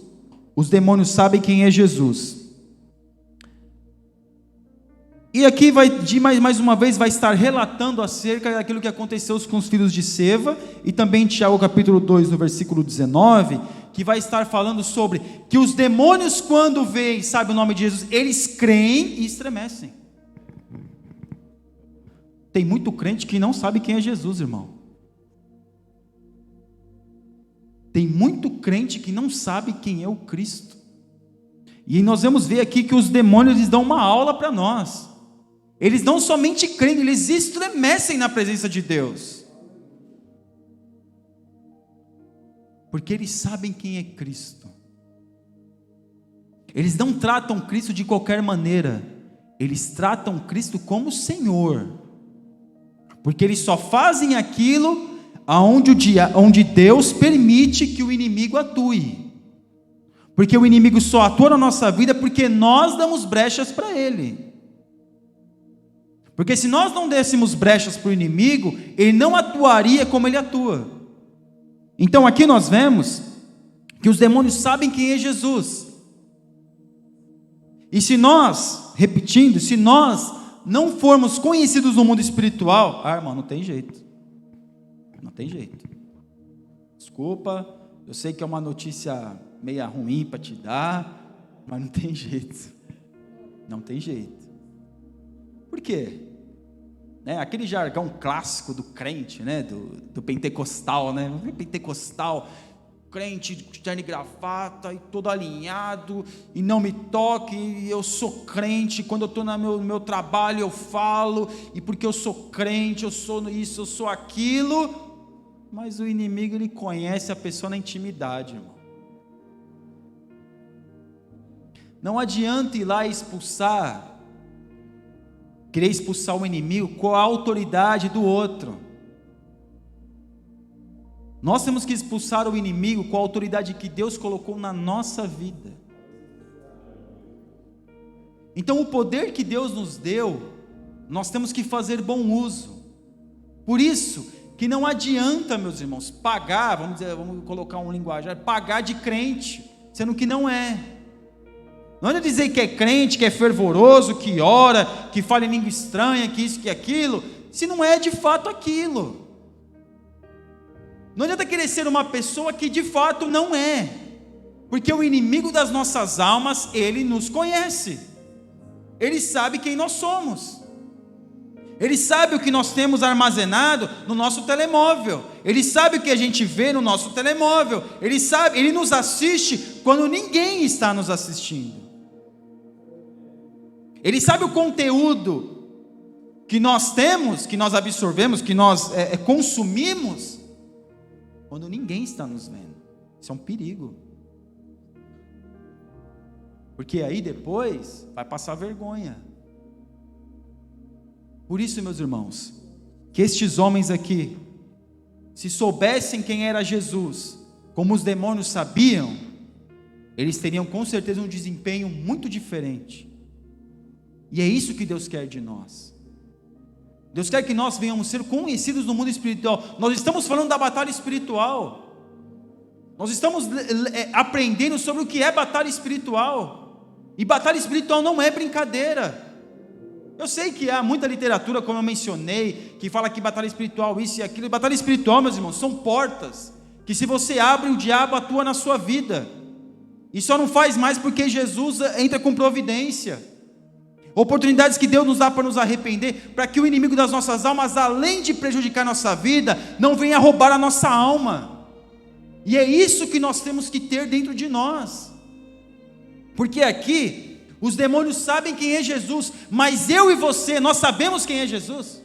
os demônios sabem quem é Jesus. E aqui mais uma vez vai estar relatando acerca daquilo que aconteceu com os filhos de Seva, e também em Tiago capítulo 2, no versículo 19, que vai estar falando sobre que os demônios, quando veem, sabe o nome de Jesus, eles creem e estremecem. Tem muito crente que não sabe quem é Jesus, irmão. Tem muito crente que não sabe quem é o Cristo. E nós vamos ver aqui que os demônios eles dão uma aula para nós. Eles não somente creem, eles estremecem na presença de Deus. Porque eles sabem quem é Cristo. Eles não tratam Cristo de qualquer maneira. Eles tratam Cristo como Senhor. Porque eles só fazem aquilo onde Deus permite que o inimigo atue. Porque o inimigo só atua na nossa vida porque nós damos brechas para ele. Porque se nós não dessemos brechas para o inimigo, ele não atuaria como ele atua. Então aqui nós vemos que os demônios sabem quem é Jesus. E se nós, repetindo, se nós não formos conhecidos no mundo espiritual, irmão, não tem jeito. Não tem jeito. Desculpa, eu sei que é uma notícia meia ruim para te dar, mas não tem jeito. Não tem jeito. Por quê? Aquele jargão clássico do crente, do pentecostal, pentecostal, crente de terno e gravata, e todo alinhado, e não me toque, e eu sou crente, quando eu estou no meu trabalho eu falo, e porque eu sou crente, eu sou isso, eu sou aquilo, mas o inimigo ele conhece a pessoa na intimidade, irmão. Não adianta ir lá e querer expulsar o inimigo com a autoridade do outro. Nós temos que expulsar o inimigo com a autoridade que Deus colocou na nossa vida. Então o poder que Deus nos deu, nós temos que fazer bom uso. Por isso que não adianta, meus irmãos, pagar, vamos colocar um linguajar, pagar de crente, sendo que não é. Não é dizer que é crente, que é fervoroso, que ora, que fala em língua estranha, que isso, que aquilo, se não é de fato aquilo. Não adianta querer ser uma pessoa que de fato não é, porque o inimigo das nossas almas, ele nos conhece, ele sabe quem nós somos, ele sabe o que nós temos armazenado no nosso telemóvel, ele sabe o que a gente vê no nosso telemóvel, ele sabe, ele nos assiste quando ninguém está nos assistindo. Ele sabe o conteúdo que nós temos, que nós absorvemos, que nós consumimos, quando ninguém está nos vendo. Isso é um perigo. Porque aí depois vai passar vergonha. Por isso, meus irmãos, que estes homens aqui, se soubessem quem era Jesus, como os demônios sabiam, eles teriam com certeza um desempenho muito diferente. E é isso que Deus quer de nós. Deus quer que nós venhamos ser conhecidos no mundo espiritual. Nós estamos falando da batalha espiritual. Nós estamos aprendendo sobre o que é batalha espiritual. E batalha espiritual não é brincadeira. Eu sei que há muita literatura, como eu mencionei, que fala que batalha espiritual, isso e aquilo. Batalha espiritual, meus irmãos, são portas que se você abre, o diabo atua na sua vida. E só não faz mais porque Jesus entra com providência. Oportunidades que Deus nos dá para nos arrepender, para que o inimigo das nossas almas, além de prejudicar nossa vida, não venha roubar a nossa alma. E é isso que nós temos que ter dentro de nós. Porque aqui, os demônios sabem quem é Jesus, mas eu e você, nós sabemos quem é Jesus?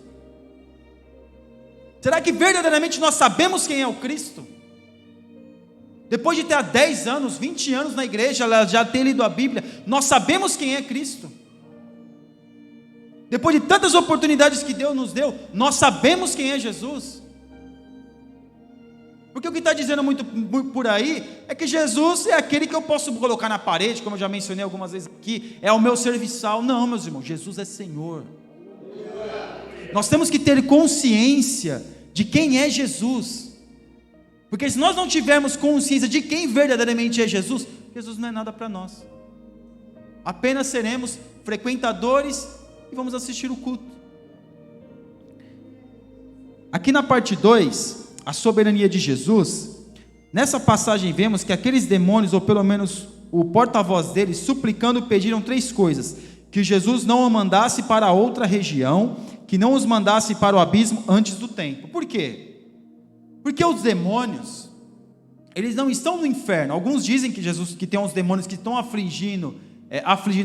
Será que verdadeiramente nós sabemos quem é o Cristo? Depois de ter há 10 anos, 20 anos na igreja, ela já ter lido a Bíblia, nós sabemos quem é Cristo. Depois de tantas oportunidades que Deus nos deu, nós sabemos quem é Jesus. Porque o que está dizendo muito por aí é que Jesus é aquele que eu posso colocar na parede, como eu já mencionei algumas vezes aqui, é o meu serviçal. Não, meus irmãos, Jesus é Senhor. Nós temos que ter consciência de quem é Jesus. Porque se nós não tivermos consciência de quem verdadeiramente é Jesus, Jesus não é nada para nós. Apenas seremos frequentadores e vamos assistir o culto. Aqui na parte 2, a soberania de Jesus, nessa passagem vemos que aqueles demônios, ou pelo menos o porta-voz deles, suplicando, pediram 3 coisas: que Jesus não o mandasse para outra região, que não os mandasse para o abismo antes do tempo. Por quê? Porque os demônios, eles não estão no inferno. Alguns dizem que tem uns demônios que estão afligindo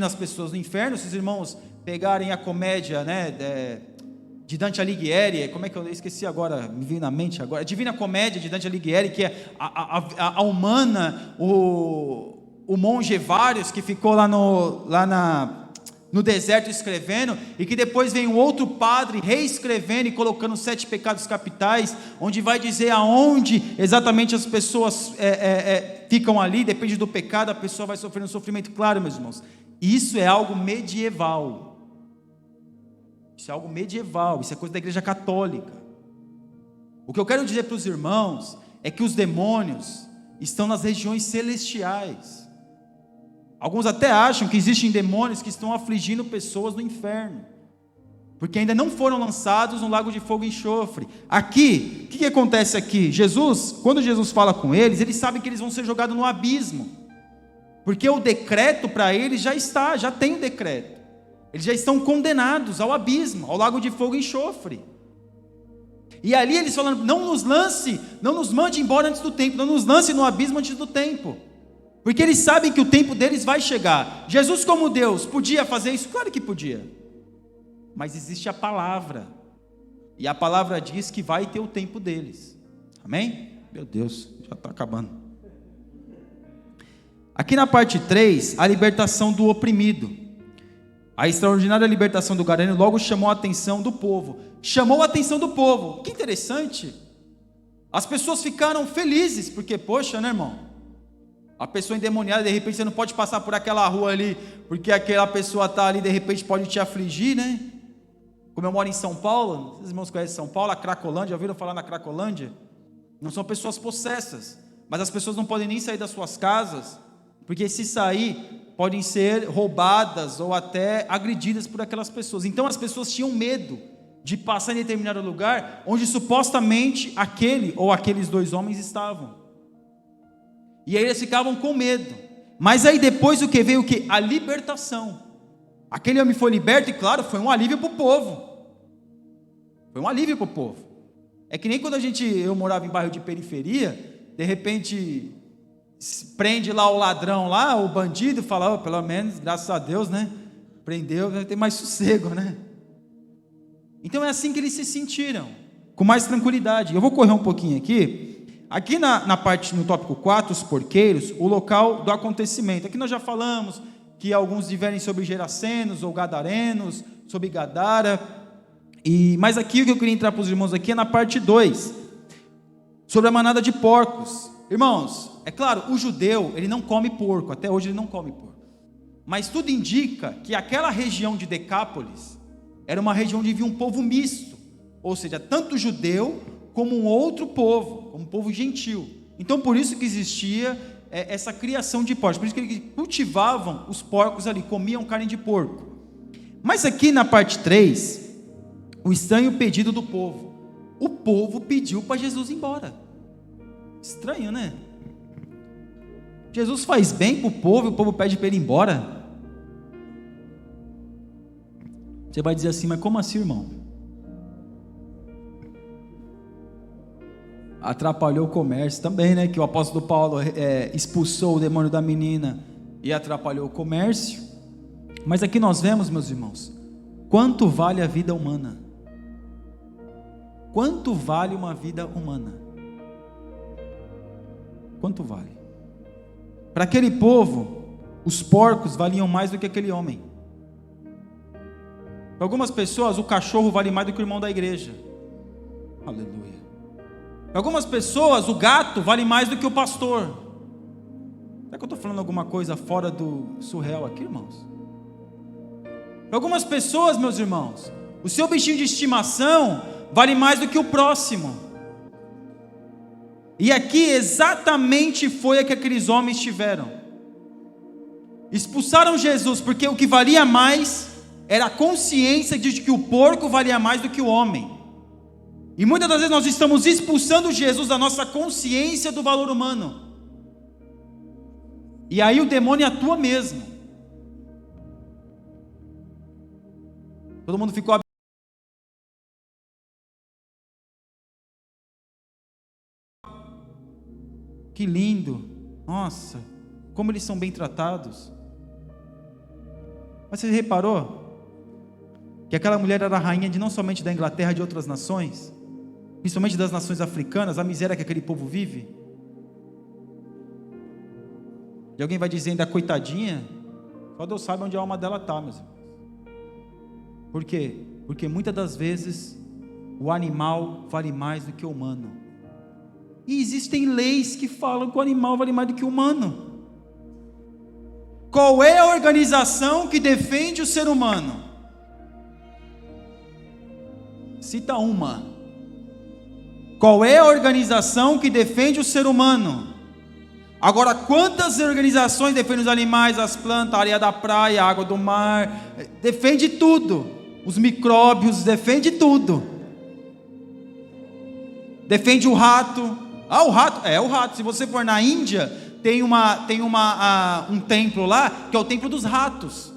as pessoas no inferno. Se os irmãos pegarem a comédia, né, de Dante Alighieri, como é que eu esqueci agora, me veio na mente agora, a Divina Comédia de Dante Alighieri, que é a humana, o monge Vários, que ficou lá no deserto escrevendo, e que depois vem um outro padre reescrevendo e colocando 7 pecados capitais, onde vai dizer aonde exatamente as pessoas ficam ali, depende do pecado, a pessoa vai sofrer um sofrimento. Claro, meus irmãos, isso é algo medieval. Isso é algo medieval, isso é coisa da igreja católica. O que eu quero dizer para os irmãos é que os demônios estão nas regiões celestiais. Alguns até acham que existem demônios que estão afligindo pessoas no inferno, porque ainda não foram lançados no lago de fogo e enxofre. Aqui, o que acontece aqui? Quando Jesus fala com eles, eles sabem que eles vão ser jogados no abismo, porque o decreto para eles já tem o decreto. Eles já estão condenados ao abismo, ao lago de fogo e enxofre. E ali eles falando: não nos lance, não nos mande embora antes do tempo, não nos lance no abismo antes do tempo. Porque eles sabem que o tempo deles vai chegar. Jesus, como Deus, podia fazer isso? Claro que podia. Mas existe a palavra. E a palavra diz que vai ter o tempo deles. Amém? Meu Deus, já está acabando. Aqui na parte 3, a libertação do oprimido. A extraordinária libertação do Gadareno logo chamou a atenção do povo. Chamou a atenção do povo. Que interessante. As pessoas ficaram felizes, porque, poxa, né, irmão? A pessoa endemoniada, de repente você não pode passar por aquela rua ali, porque aquela pessoa está ali, de repente pode te afligir, né? Como eu moro em São Paulo, os irmãos conhecem São Paulo, a Cracolândia, já ouviram falar na Cracolândia? Não são pessoas possessas, mas as pessoas não podem nem sair das suas casas, porque se sair, podem ser roubadas ou até agredidas por aquelas pessoas. Então as pessoas tinham medo de passar em determinado lugar onde supostamente aquele ou aqueles 2 homens estavam. E aí eles ficavam com medo. Mas aí depois o que veio? O que? A libertação. Aquele homem foi liberto e, claro, foi um alívio para o povo. Foi um alívio para o povo. É que nem quando eu morava em bairro de periferia, de repente prende lá o ladrão lá, o bandido, fala: oh, pelo menos, graças a Deus, né? Prendeu, vai ter mais sossego, né? Então é assim que eles se sentiram, com mais tranquilidade. Eu vou correr um pouquinho aqui. Aqui no tópico 4, os porqueiros, o local do acontecimento. Aqui nós já falamos que alguns diverem sobre Gerasenos ou Gadarenos, sobre Gadara. Mas aqui o que eu queria entrar para os irmãos aqui é na parte 2, sobre a manada de porcos. Irmãos, é claro, o judeu, ele não come porco, até hoje ele não come porco. Mas tudo indica que aquela região de Decápolis era uma região onde vivia um povo misto, ou seja, tanto judeu como um outro povo, como um povo gentil. Então por isso que existia essa criação de porcos, por isso que eles cultivavam os porcos ali, comiam carne de porco. Mas aqui na parte 3, o estranho pedido do povo. O povo pediu para Jesus ir embora. Estranho, né? Jesus faz bem para o povo e o povo pede para ele ir embora. Você vai dizer assim: mas como assim, irmão? Atrapalhou o comércio também, né? Que o apóstolo Paulo expulsou o demônio da menina e atrapalhou o comércio. Mas aqui nós vemos, meus irmãos, quanto vale a vida humana? Quanto vale uma vida humana? Quanto vale? Para aquele povo, os porcos valiam mais do que aquele homem. Para algumas pessoas, o cachorro vale mais do que o irmão da igreja. Aleluia. Para algumas pessoas, o gato vale mais do que o pastor. Será que eu estou falando alguma coisa fora do surreal aqui, irmãos? Para algumas pessoas, meus irmãos, o seu bichinho de estimação vale mais do que o próximo. E aqui exatamente foi a que aqueles homens tiveram. Expulsaram Jesus porque o que valia mais era a consciência de que o porco valia mais do que o homem. E muitas das vezes nós estamos expulsando Jesus da nossa consciência do valor humano. E aí o demônio atua mesmo. Todo mundo ficou... Que lindo. Nossa, como eles são bem tratados. Mas você reparou que aquela mulher era rainha de não somente da Inglaterra, de outras nações, principalmente das nações africanas, a miséria que aquele povo vive? E alguém vai dizer ainda, coitadinha, só Deus sabe onde a alma dela está, meus irmãos. Por quê? Porque muitas das vezes o animal vale mais do que o humano. E existem leis que falam que o animal vale mais do que o humano. Qual é a organização que defende o ser humano? Cita uma. Qual é a organização que defende o ser humano? Agora, quantas organizações defendem os animais, as plantas, a areia da praia, a água do mar? Defende tudo. Os micróbios, defende tudo. Defende o rato. Ah, o rato, o rato. Se você for na Índia, tem um templo lá, que é o templo dos ratos,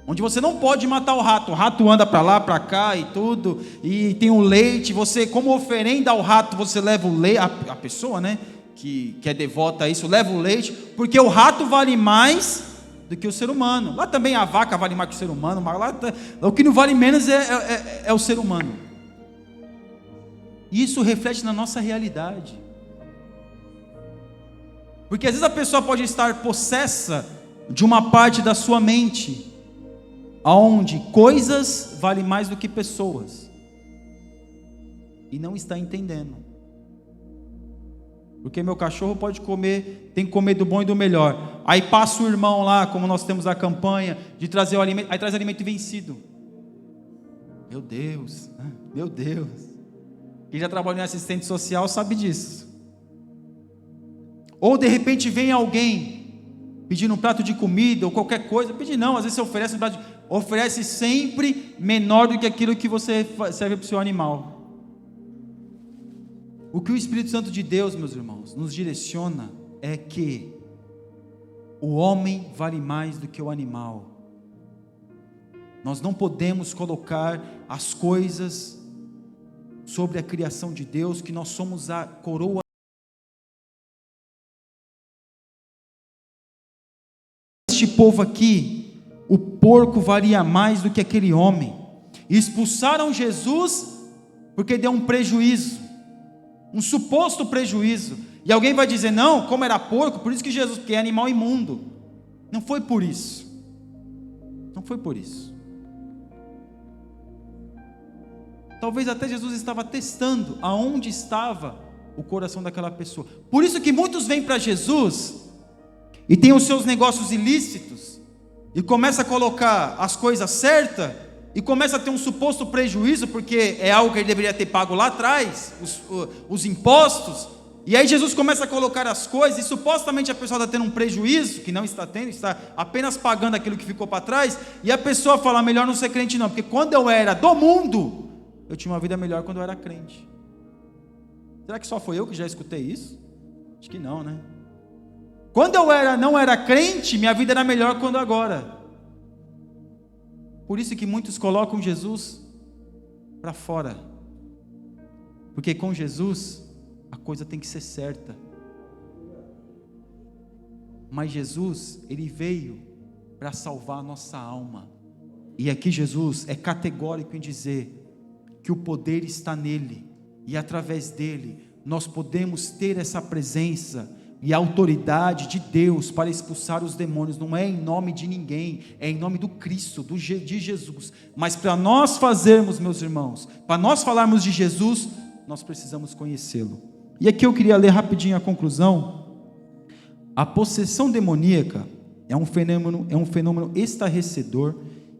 onde você não pode matar o rato anda para lá, para cá e tudo, e tem o leite, você, como oferenda ao rato, você leva o leite, a pessoa, né, que é devota a isso, leva o leite, porque o rato vale mais do que o ser humano. Lá também a vaca vale mais que o ser humano, mas lá, o que não vale menos é o ser humano. E isso reflete na nossa realidade. Porque às vezes a pessoa pode estar possessa de uma parte da sua mente, aonde coisas valem mais do que pessoas, e não está entendendo. Porque meu cachorro pode comer, tem que comer do bom e do melhor. Aí passa o irmão lá, como nós temos a campanha de trazer o alimento, aí traz alimento vencido. Meu Deus. Quem já trabalhou em assistente social sabe disso. Ou de repente vem alguém pedindo um prato de comida ou qualquer coisa, pedir não, às vezes você oferece um prato oferece sempre menor do que aquilo que você serve para o seu animal. O que o Espírito Santo de Deus, meus irmãos, nos direciona é que o homem vale mais do que o animal. Nós não podemos colocar as coisas sobre a criação de Deus, que nós somos a coroa. Este povo aqui, o porco valia mais do que aquele homem. E expulsaram Jesus porque deu um prejuízo, um suposto prejuízo. E alguém vai dizer, não, como era porco, por isso que Jesus, porque é animal imundo. Não foi por isso. Não foi por isso. Talvez até Jesus estava testando aonde estava o coração daquela pessoa. Por isso que muitos vêm para Jesus e tem os seus negócios ilícitos, e começa a colocar as coisas certas, e começa a ter um suposto prejuízo, porque é algo que ele deveria ter pago lá atrás, os impostos, e aí Jesus começa a colocar as coisas, e supostamente a pessoa está tendo um prejuízo, que não está tendo, está apenas pagando aquilo que ficou para trás, e a pessoa fala, melhor não ser crente não, porque quando eu era do mundo, eu tinha uma vida melhor quando eu era crente. Será que só foi eu que já escutei isso? Acho que não, né? Quando eu não era crente, minha vida era melhor quando agora. Por isso que muitos colocam Jesus para fora. Porque com Jesus, a coisa tem que ser certa. Mas Jesus, Ele veio para salvar a nossa alma. E aqui Jesus é categórico em dizer que o poder está nele. E através dele, nós podemos ter essa presença E a autoridade de Deus para expulsar os demônios não é em nome de ninguém, é em nome do Cristo, de Jesus. Mas para nós fazermos, meus irmãos, para nós falarmos de Jesus, nós precisamos conhecê-lo. E aqui eu queria ler rapidinho a conclusão. A possessão demoníaca é um fenômeno estarrecedor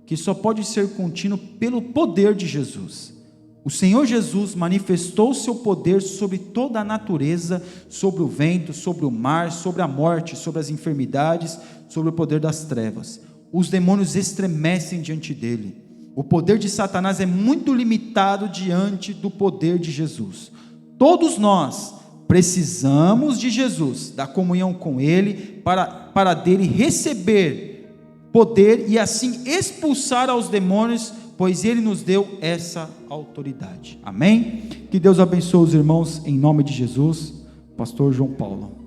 que só pode ser contínuo pelo poder de Jesus. O Senhor Jesus manifestou seu poder sobre toda a natureza, sobre o vento, sobre o mar, sobre a morte, sobre as enfermidades, sobre o poder das trevas. Os demônios estremecem diante dele. O poder de Satanás é muito limitado diante do poder de Jesus. Todos nós precisamos de Jesus, da comunhão com ele, para dele receber poder e assim expulsar aos demônios, pois ele nos deu essa autoridade. Amém? Que Deus abençoe os irmãos em nome de Jesus. Pastor João Paulo.